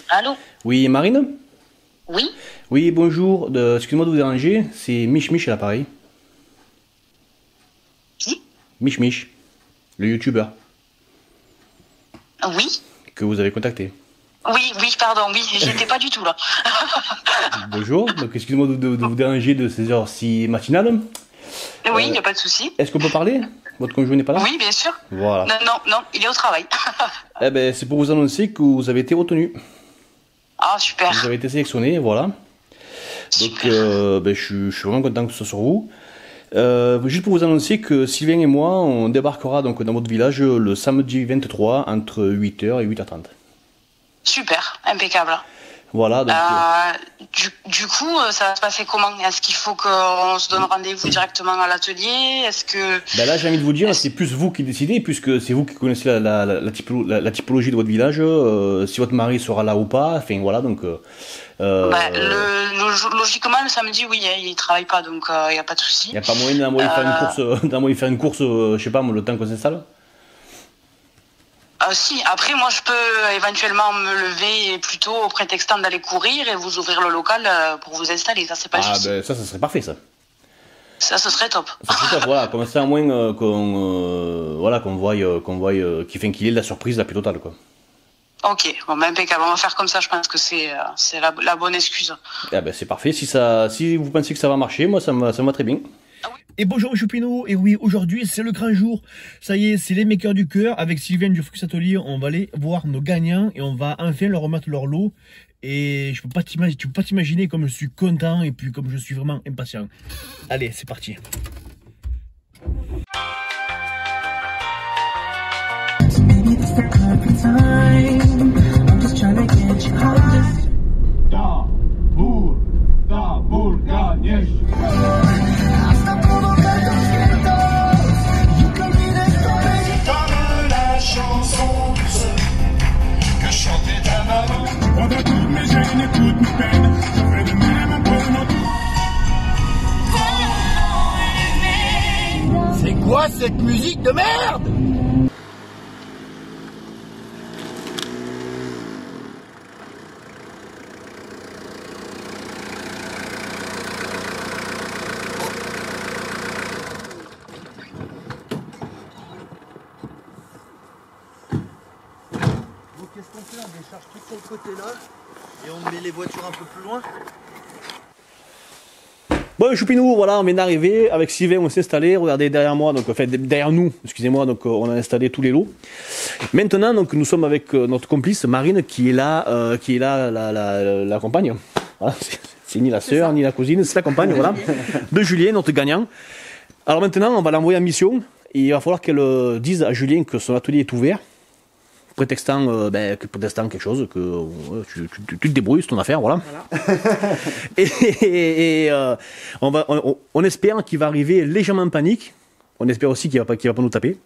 Allô? Oui, Marine? Oui? Oui, bonjour. Excusez-moi de vous déranger. C'est Mich Mich à l'appareil. Qui? Mich Mich, le youtubeur Oui? que vous avez contacté. Oui, pardon, oui, j'étais pas du tout là. Bonjour, donc excusez-moi de vous déranger de ces heures si matinales. Oui, il n'y a pas de souci. Est-ce qu'on peut parler? Votre conjoint n'est pas là? Oui, bien sûr. Voilà. Non, il est au travail. Eh ben, c'est pour vous annoncer que vous avez été retenu. Ah, super. Vous avez été sélectionné, voilà. Donc, Super. ben, je suis vraiment content que ce soit sur vous. Juste pour vous annoncer que Sylvain et moi, on débarquera donc dans votre village le samedi 23 entre 8h et 8h30. Super, impeccable. Voilà, donc... Du coup, ça va se passer comment? Est-ce qu'il faut qu'on se donne rendez-vous directement à l'atelier? Est-ce que... Ben là, j'ai envie de vous dire, c'est plus vous qui décidez, puisque c'est vous qui connaissez la typologie de votre village, si votre mari sera là ou pas, enfin voilà, donc... logiquement, le samedi, oui, hein, il travaille pas, donc il n'y a pas de souci. Il n'y a pas moyen d'envoyer faire une course, je sais pas, le temps qu'on s'installe? Si, après, moi, je peux éventuellement me lever plus tôt au prétextant d'aller courir et vous ouvrir le local pour vous installer. Ça, c'est pas Ah, souci. ben ça serait parfait, ça. Ça, ce serait top. Ça serait top, voilà, comme ça, à moins qu'on voie qu'il ait la surprise la plus totale, quoi. Ok, bon, ben, impeccable. On va faire comme ça, je pense que c'est la bonne excuse. Ah ben c'est parfait, si vous pensez que ça va marcher, moi ça me va très bien. Et bonjour Choupino, et oui, aujourd'hui c'est le grand jour. Ça y est, c'est les makers du cœur. Avec Sylvain du Frux Atelier, on va aller voir nos gagnants et on va enfin leur remettre leur lot. Et tu peux pas t'imaginer comme je suis content et puis comme je suis vraiment impatient. Allez, c'est parti. C'est quoi cette musique de merde? Donc qu'est-ce qu'on fait? On décharge tout sur le côté là et on met les voitures un peu plus loin. Bon Choupinou, voilà, on vient d'arriver, avec Sylvain on s'est installé, regardez derrière moi, donc enfin derrière nous, excusez-moi, donc on a installé tous les lots. Maintenant donc nous sommes avec notre complice Marine qui est là la compagne. Voilà, c'est ni la sœur ni la cousine, c'est la compagne, voilà, de Julien, notre gagnant. Alors maintenant on va l'envoyer en mission, et il va falloir qu'elle dise à Julien que son atelier est ouvert, prétextant quelque chose, que tu te débrouilles, c'est ton affaire, voilà. Et on espère qu'il va arriver légèrement en panique. On espère aussi qu'il va pas nous taper.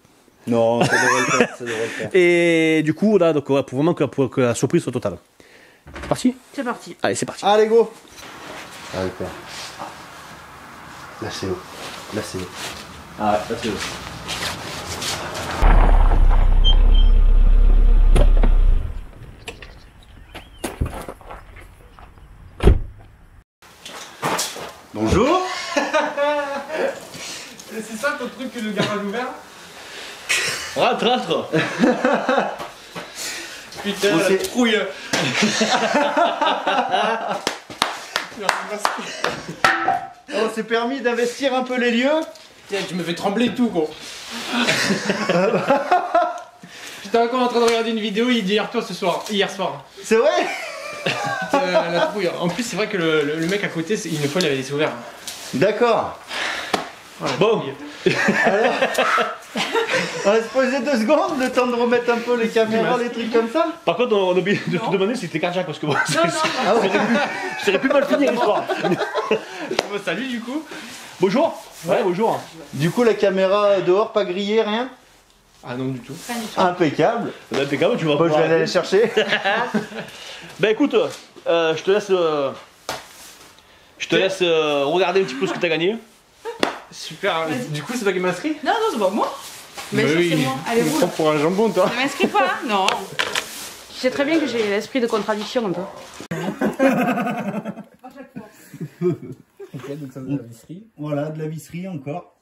Non, ça devrait le faire, ça devrait le faire. Et du coup, là, donc, pour vraiment que la surprise soit totale. C'est parti? C'est parti. Allez, c'est parti. Allez, go. Allez, père. Là, c'est l'eau. Là, c'est l'eau. Ah ouais, là, c'est l'eau. Bonjour. C'est ça ton truc que le garage ouvert? Rentre. Putain, Oh, la trouille. On s'est permis d'investir un peu les lieux. Tiens, tu me fais trembler tout, gros. J'étais encore en train de regarder une vidéo, il dit retour hier soir. C'est vrai. La trouille. En plus, c'est vrai que le mec à côté, une fois, il avait laissé ouvert. D'accord. Voilà, Bon. Alors, on va se poser 2 secondes, le temps de remettre un peu les caméras, les trucs comme ça. Par contre, on a oublié de te demander si c'était cardiaque, parce que bon, Ah ouais. ça aurait pu mal finir l'histoire. Salut du coup. Bonjour. Ouais, bonjour. Du coup, la caméra dehors, pas grillée, rien. Ah non, du tout. Impeccable. Impeccable, tu vas Bon, je vais aller la chercher. Ben écoute, je te laisse regarder un petit peu ce que tu as gagné. Super. Du coup, c'est toi qui m'inscris? Non, non, c'est pas moi. Mais Bah ça, oui. c'est moi. Allez, Tu me vous. prends pour un jambon, toi. Ne m'inscris pas, non. Tu sais très bien que j'ai l'esprit de contradiction un peu. Ok, donc ça de la visserie. Voilà, de la visserie encore.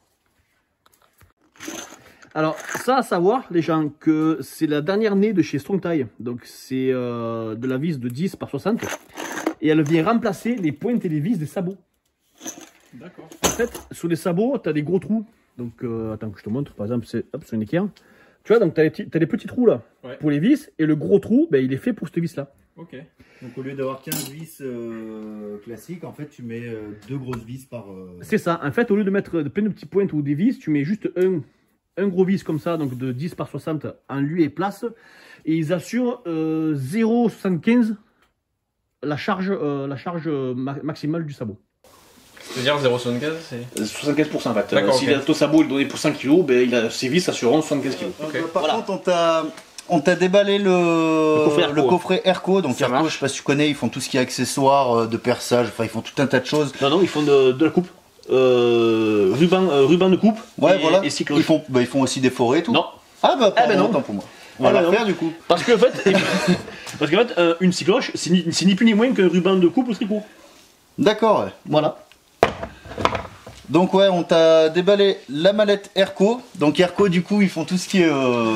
Alors, ça à savoir, les gens, que c'est la dernière née de chez Strongtie. Donc, c'est de la vis de 10 par 60. Et elle vient remplacer les pointes et les vis des sabots. D'accord. En fait, sur les sabots, tu as des gros trous. Donc, attends que je te montre. Par exemple, c'est sur une équerre. Tu vois, donc tu as des petits trous là pour les vis. Et le gros trou, ben, il est fait pour cette vis-là. Ok. Donc au lieu d'avoir 15 vis classiques, en fait tu mets 2 grosses vis par... C'est ça. En fait, au lieu de mettre plein de petits pointes ou des vis, tu mets juste un gros vis comme ça, donc de 10 par 60 en lieu et place. Et ils assurent 0,75 la charge maximale du sabot. C'est-à-dire 0,75 c'est 75% en fait. D'accord, Si ok. ton sabot est donné pour 100 kg, ben, ses vis assureront 75 kg. Ok. Par Voilà. contre on t'a déballé le coffret Airco. Airco. Donc Ça Airco, marche. je sais pas si tu connais, ils font tout ce qui est accessoires de perçage, enfin ils font tout un tas de choses. Non, ils font de la coupe. Ruban de coupe. Ouais, et, voilà. Et cycloche. Ils font aussi des forêts et tout. Non. Ah bah pardon, non. autant pour moi. On va Ah, la bah refaire non. du coup. Parce qu'en fait, une cycloche, c'est ni plus ni moins qu'un ruban de coupe au tricot. D'accord, ouais. Voilà. Donc ouais, on t'a déballé la mallette Airco. Donc Airco, du coup, ils font tout ce qui est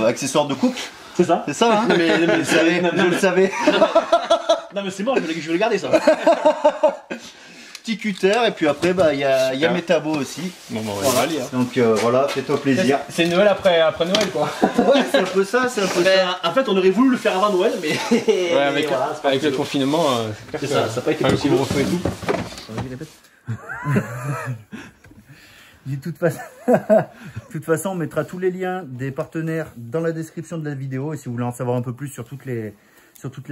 accessoires de coupe. C'est ça. C'est ça, hein? Non, mais Je le savais, non, je le savais. non mais c'est bon, je vais le garder ça. Petit cutter, et puis après, bah, il y a Super. Metabo aussi. Bon, bah, on Voilà. va aller. Hein. Donc voilà, fais-toi plaisir. C'est Noël après Noël quoi. Ouais, c'est un peu ça, c'est un peu ça. En fait, on aurait voulu le faire avant Noël, mais. Ouais, avec, voilà, c'est pas avec le possible. confinement, C'est ça, ça n'a pas été avec le possible. couvre-feu et tout. De toute façon, on mettra tous les liens des partenaires dans la description de la vidéo. Et si vous voulez en savoir un peu plus sur toutes les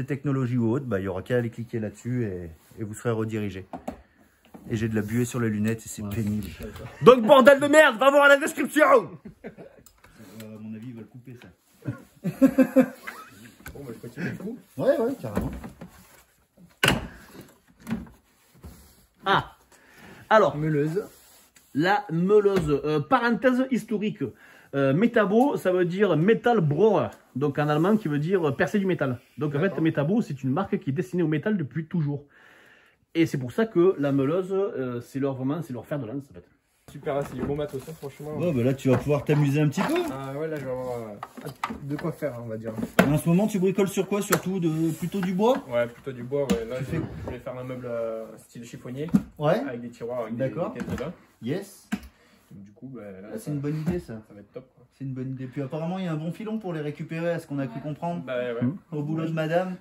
technologies ou autres, bah, il n'y aura qu'à aller cliquer là-dessus et vous serez redirigé. Et j'ai de la buée sur les lunettes et c'est pénible. Donc, bordel de merde, va voir la description. À mon avis, il va le couper ça. Bon, bah, je continue du coup. Ouais, carrément. Ah, alors, Meuleuse. la meuleuse. Parenthèse historique. Metabo, ça veut dire Metal Brewer. Donc en allemand, qui veut dire percer du métal. Donc en fait, Metabo, c'est une marque qui est destinée au métal depuis toujours. Et c'est pour ça que la meuleuse, c'est leur fer de lance en fait. Super, c'est du bon matos, ça, franchement. Ouais, bah là, tu vas pouvoir t'amuser un petit peu. Ah ouais, là je vais avoir de quoi faire, on va dire. En ce moment, tu bricoles sur quoi surtout? Plutôt du bois? Ouais, plutôt du bois, ouais. Là je voulais faire un meuble style chiffonnier, Ouais. avec des tiroirs, avec D'accord. des têtes dedans. Yes. Donc du coup, bah, là, Ah, c'est une bonne idée ça. ça va être top. Quoi. C'est une bonne idée. Puis apparemment, il y a un bon filon pour les récupérer, à ce qu'on a cru comprendre. Bah ouais. Au boulot de madame.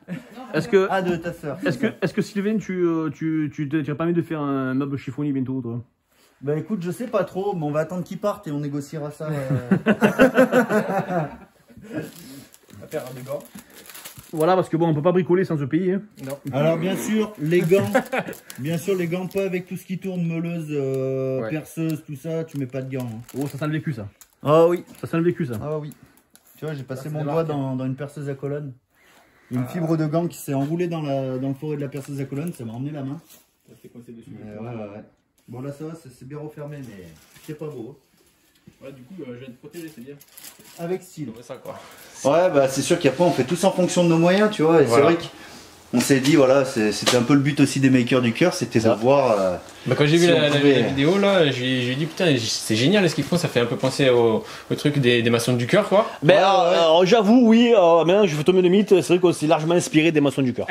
Est-ce que, Ah, de ta soeur. est-ce que Sylvain, tu as pas envie de faire un meuble chiffonnier bientôt, toi? Bah écoute, je sais pas trop, mais on va attendre qu'il parte et on négociera ça. On va faire un dégât. Voilà, parce que bon, on peut pas bricoler sans se payer. Hein. Non. Alors bien sûr, les gants. Bien sûr, les gants, pas avec tout ce qui tourne, meuleuse, Ouais. perceuse, tout ça, tu mets pas de gants. Hein. Oh, ça sent le vécu, ça. Ah oui. Ça sent le vécu, ça. Ah oui. Tu vois, j'ai passé c'est mon des doigt marques. dans une perceuse à colonne. Une fibre de gant qui s'est enroulée dans le forêt de la perceuse à colonne, ça m'a emmené la main. Ça fait coincé dessus. Ouais. Bon là ça va, c'est bien refermé, mais c'est pas beau. Ouais, du coup, je viens de protéger, c'est bien. Avec style. Ça quoi. Ouais, bah c'est sûr qu'après on fait tous en fonction de nos moyens, tu vois. Et Voilà. c'est vrai qu'on s'est dit, voilà, c'était un peu le but aussi des makers du cœur, c'était de voir. Bah, quand j'ai vu Si on la pouvait- vidéo là, j'ai dit putain, c'est génial ce qu'ils font, ça fait un peu penser au truc des maçons du cœur quoi. Ben, Ouais, alors, j'avoue, oui, maintenant je vais tomber le mythe, c'est vrai qu'on s'est largement inspiré des maçons du cœur.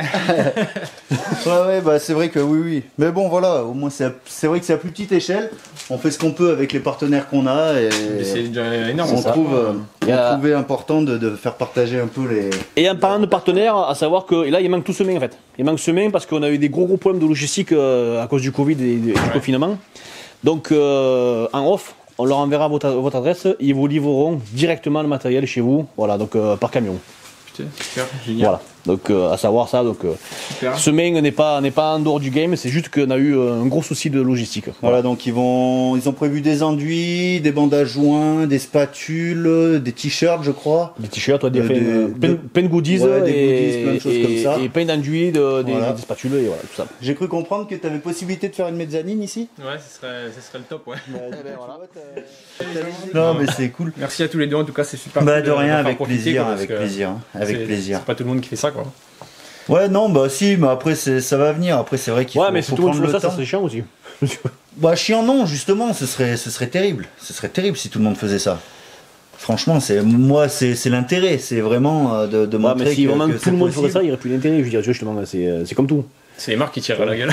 Ouais, bah c'est vrai que oui. Mais bon, voilà, au moins c'est vrai que c'est à plus petite échelle. On fait ce qu'on peut avec les partenaires qu'on a et C'est déjà énorme on ça. trouvait important de faire partager un peu les. Et en parlant de partenaires, à savoir que et là il manque tout semain en fait. Il manque semain parce qu'on a eu des gros problèmes de logistique à cause du Covid et du confinement. Donc en off, on leur enverra votre adresse, ils vous livreront directement le matériel chez vous, voilà, donc par camion. Putain, super, génial. Voilà. Donc à savoir ça, donc Super. semaine n'est pas en dehors du game, c'est juste qu'on a eu un gros souci de logistique. Voilà, donc ils ont prévu des enduits, des bandes à joints, des spatules, des t-shirts, je crois. Des t-shirts, des des- plein de goodies, ouais, des et, goodies, plein de choses comme ça. et plein d'enduits, Voilà. des spatules et voilà tout ça. J'ai cru comprendre que tu avais possibilité de faire une mezzanine ici. Ouais, ce serait le top, ouais. Non, mais c'est cool. Merci à tous les deux, en tout cas, c'est super. Bah cool de rien, d'en faire avec profiter, plaisir, quoi, parce avec que plaisir, avec c'est- plaisir. C'est pas tout le monde qui fait ça, quoi. quoi. Ouais, non, bah si, mais après, ça va venir. Après, c'est vrai qu'il Ouais, mais si faut tout le monde prendre faisait le ça, temps. ça serait chiant aussi. Bah, chiant, non, justement, ce serait terrible. Ce serait terrible si tout le monde faisait ça. Franchement, moi, c'est l'intérêt. C'est vraiment de Ouais, montrer mais si que, vraiment que tout c'est le monde ferait possible. ça, il n'y aurait plus d'intérêt. Je veux dire, justement, c'est comme tout. C'est les marques qui tirent à la gueule.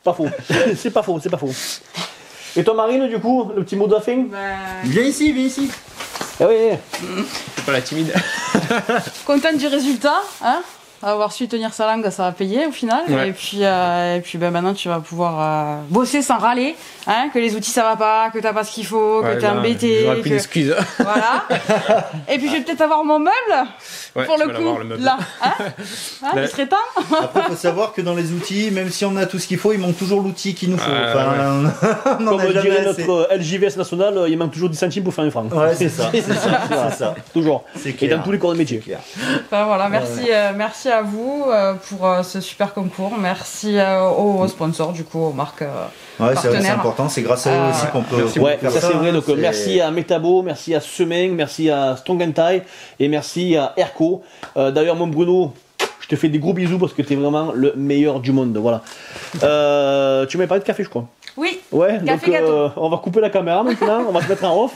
Pas faux. C'est pas faux, c'est pas faux. Et toi, Marine, du coup, le petit mot de la fin? Viens ici, viens ici. Ah oui. C'est pas la timide. Contente du résultat, hein. Avoir su tenir sa langue, ça va payer au final. Ouais. Et puis ben, maintenant tu vas pouvoir bosser sans râler, hein, que les outils ça va pas, que t'as pas ce qu'il faut, que t'es embêté. J'aurais plus que... d'excuses. Voilà. Et puis je vais peut-être avoir mon meuble Ouais, pour tu le vas coup. l'avoir, le meuble. Là, hein, Là. il serait temps. Après, il faut savoir que dans les outils, même si on a tout ce qu'il faut, il manque toujours l'outil qu'il nous faut. Ouais. On en Comme a jamais dirait assez. notre LJVS national, il manque toujours 10 centimes pour faire un franc. Ouais, c'est ça, c'est ça, c'est ça. Toujours. C'est Et clair. dans tous les corps de métier. Enfin, voilà, merci à vous pour ce super concours. Merci aux sponsors, du coup, aux marques. Ouais, c'est vrai, c'est partenaires. important. C'est grâce à eux aussi qu'on peut Ouais, faire ça c'est vrai. Donc c'est- merci à Metabo, merci à Semeng, merci à Strongenthal et merci à Erco. D'ailleurs, mon Bruno, je te fais des gros bisous parce que t'es vraiment le meilleur du monde. Voilà. Tu m'avais parlé de café, je crois. Oui, Ouais, Café donc gâteau. on va couper la caméra maintenant, on va se mettre en off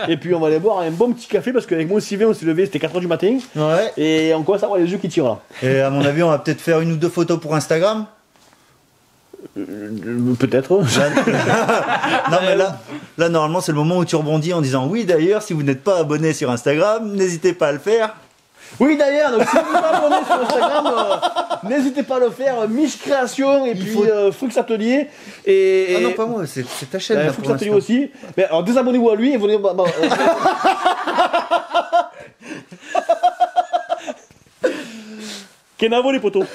et puis on va aller boire un bon petit café parce qu'avec moi Sylvain on s'est levé, c'était 4h du matin Ouais. et on commence à avoir les yeux qui tirent là. Et à mon avis, on va peut-être faire une ou deux photos pour Instagram. Peut-être. Non, mais là, normalement, c'est le moment où tu rebondis en disant oui. D'ailleurs, si vous n'êtes pas abonné sur Instagram, n'hésitez pas à le faire. Oui d'ailleurs, donc si vous êtes pas abonné sur Instagram, n'hésitez pas à le faire, Mich Création et Il puis faut- Frux Atelier et... Ah non, pas moi, c'est ta chaîne. là, Frux pour Atelier l'instant. aussi. Mais alors désabonnez-vous à lui et venez... Kenavo les potos.